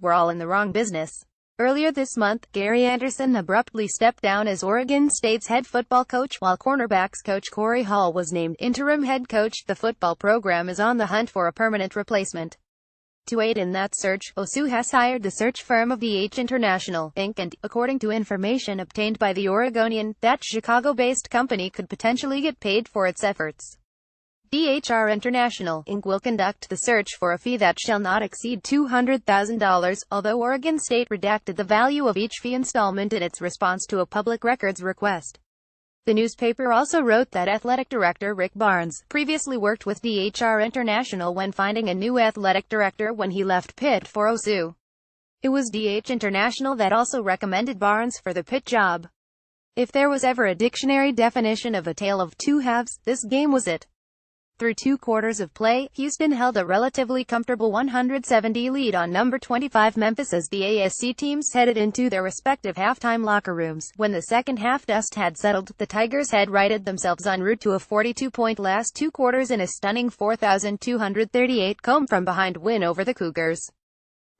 we're all in the wrong business. Earlier this month, Gary Andersen abruptly stepped down as Oregon State's head football coach, while cornerbacks coach Corey Hall was named interim head coach. The football program is on the hunt for a permanent replacement. To aid in that search, OSU has hired the search firm of DH International, Inc. and, according to information obtained by the Oregonian, that Chicago-based company could potentially get paid for its efforts. DHR International, Inc. will conduct the search for a fee that shall not exceed $200,000, although Oregon State redacted the value of each fee installment in its response to a public records request. The newspaper also wrote that athletic director Rick Barnes previously worked with DHR International when finding a new athletic director when he left Pitt for OSU. It was DH International that also recommended Barnes for the Pitt job. If there was ever a dictionary definition of a tale of two halves, this game was it. Through 2 quarters of play, Houston held a relatively comfortable 170 lead on number 25 Memphis as the ASC teams headed into their respective halftime locker rooms. When the second half dust had settled, the Tigers had righted themselves en route to a 42-point last 2 quarters in a stunning 4,238 come-from-behind win over the Cougars.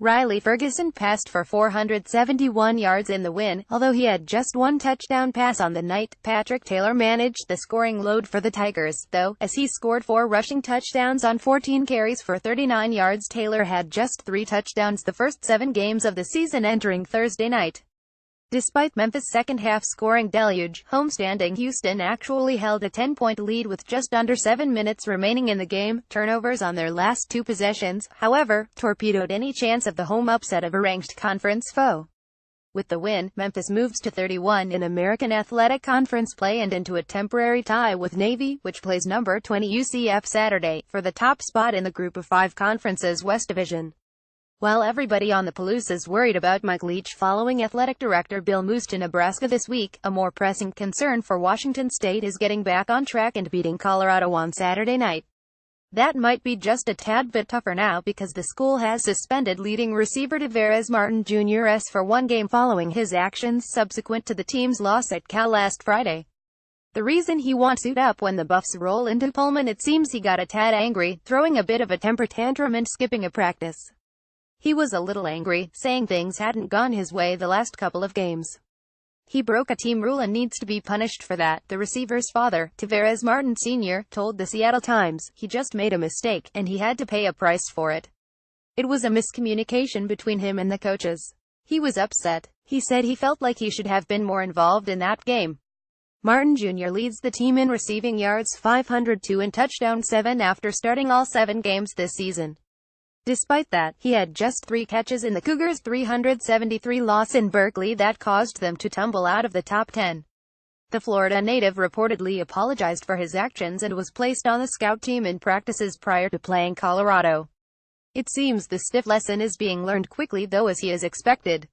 Riley Ferguson passed for 471 yards in the win, although he had just 1 touchdown pass on the night. Patrick Taylor managed the scoring load for the Tigers, though, as he scored 4 rushing touchdowns on 14 carries for 39 yards. Taylor had just 3 touchdowns the first 7 games of the season entering Thursday night. Despite Memphis' second-half scoring deluge, homestanding Houston actually held a 10-point lead with just under 7 minutes remaining in the game. Turnovers on their last 2 possessions, however, torpedoed any chance of the home upset of a ranked conference foe. With the win, Memphis moves to 31 in American Athletic Conference play and into a temporary tie with Navy, which plays number 20 UCF Saturday, for the top spot in the Group of 5 Conference's West Division. While everybody on the Palouse is worried about Mike Leach following athletic director Bill Moos to Nebraska this week, a more pressing concern for Washington State is getting back on track and beating Colorado on Saturday night. That might be just a tad bit tougher now because the school has suspended leading receiver Tavares Martin Jr. for 1 game following his actions subsequent to the team's loss at Cal last Friday. The reason he won't suit up when the Buffs roll into Pullman: it seems he got a tad angry, throwing a bit of a temper tantrum and skipping a practice. He was a little angry, saying things hadn't gone his way the last couple of games. He broke a team rule and needs to be punished for that, the receiver's father, Tavares Martin Sr., told the Seattle Times. He just made a mistake, and he had to pay a price for it. It was a miscommunication between him and the coaches. He was upset. He said he felt like he should have been more involved in that game. Martin Jr. leads the team in receiving yards, 502 and touchdown 7 after starting all 7 games this season. Despite that, he had just 3 catches in the Cougars' 373 loss in Berkeley that caused them to tumble out of the top 10. The Florida native reportedly apologized for his actions and was placed on the scout team in practices prior to playing Colorado. It seems the stiff lesson is being learned quickly, though, as he is expected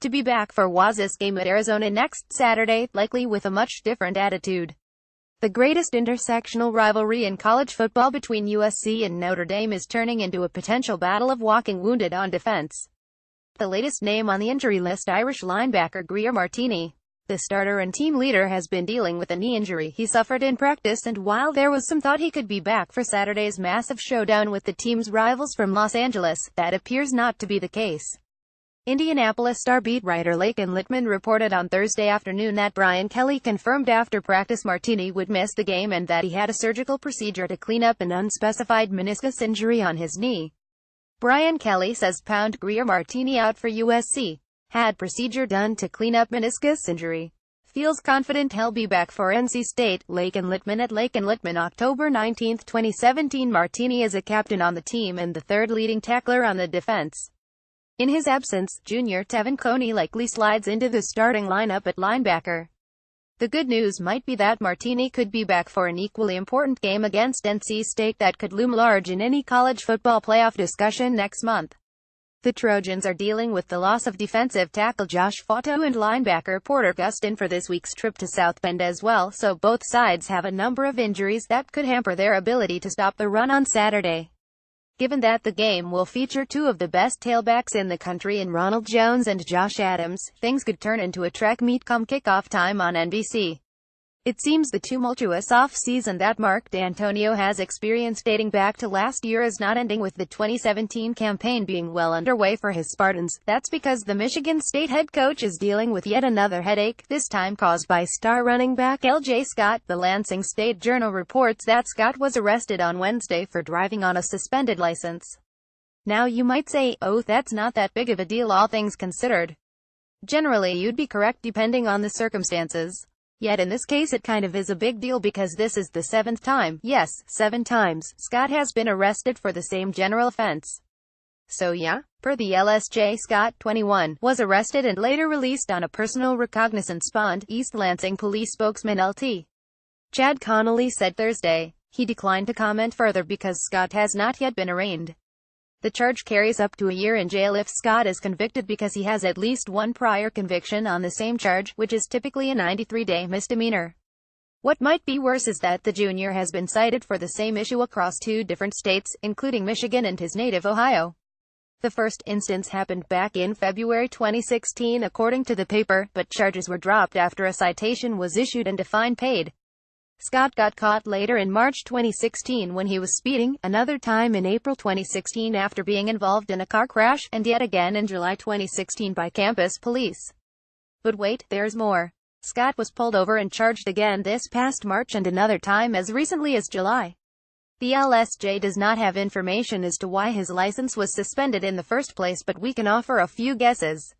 to be back for Waz's game at Arizona next Saturday, likely with a much different attitude. The greatest intersectional rivalry in college football between USC and Notre Dame is turning into a potential battle of walking wounded on defense. The latest name on the injury list: Irish linebacker Greer Martini. The starter and team leader has been dealing with a knee injury he suffered in practice, and while there was some thought he could be back for Saturday's massive showdown with the team's rivals from Los Angeles, that appears not to be the case. Indianapolis Star beat writer Laken Littman reported on Thursday afternoon that Brian Kelly confirmed after practice Martini would miss the game and that he had a surgical procedure to clean up an unspecified meniscus injury on his knee. Brian Kelly says Greer Martini out for USC. Had procedure done to clean up meniscus injury. Feels confident he'll be back for NC State. Laken Littman at Laken Littman, October 19, 2017. Martini is a captain on the team and the 3rd leading tackler on the defense. In his absence, junior Tevin Coney likely slides into the starting lineup at linebacker. The good news might be that Martini could be back for an equally important game against NC State that could loom large in any college football playoff discussion next month. The Trojans are dealing with the loss of defensive tackle Josh Fato and linebacker Porter Gustin for this week's trip to South Bend as well, so both sides have a number of injuries that could hamper their ability to stop the run on Saturday. Given that the game will feature 2 of the best tailbacks in the country in Ronald Jones and Josh Adams, things could turn into a track meet come kickoff time on NBC. It seems the tumultuous off-season that Mark D'Antonio has experienced dating back to last year is not ending, with the 2017 campaign being well underway for his Spartans. That's because the Michigan State head coach is dealing with yet another headache, this time caused by star running back L.J. Scott. The Lansing State Journal reports that Scott was arrested on Wednesday for driving on a suspended license. Now you might say, oh, that's not that big of a deal all things considered. Generally you'd be correct depending on the circumstances. Yet in this case it kind of is a big deal because this is the 7th time, yes, 7 times, Scott has been arrested for the same general offense. So yeah, per the LSJ, Scott, 21, was arrested and later released on a personal recognizance bond, East Lansing Police spokesman Lt. Chad Connolly said Thursday. He declined to comment further because Scott has not yet been arraigned. The charge carries up to a year in jail if Scott is convicted because he has at least one prior conviction on the same charge, which is typically a 93-day misdemeanor. What might be worse is that the junior has been cited for the same issue across 2 different states, including Michigan and his native Ohio. The first instance happened back in February 2016 according to the paper, but charges were dropped after a citation was issued and a fine paid. Scott got caught later in March 2016 when he was speeding, another time in April 2016 after being involved in a car crash, and yet again in July 2016 by campus police. But wait, there's more. Scott was pulled over and charged again this past March and another time as recently as July. The LSJ does not have information as to why his license was suspended in the first place, but we can offer a few guesses.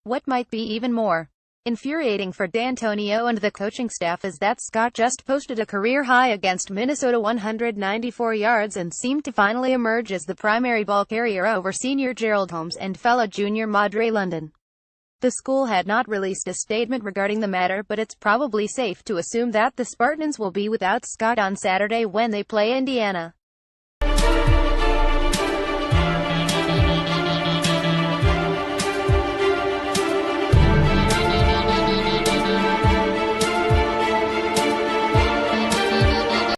What might be even more infuriating for D'Antonio and the coaching staff is that Scott just posted a career high against Minnesota, 194 yards, and seemed to finally emerge as the primary ball carrier over senior Gerald Holmes and fellow junior Madre London. The school had not released a statement regarding the matter, but it's probably safe to assume that the Spartans will be without Scott on Saturday when they play Indiana.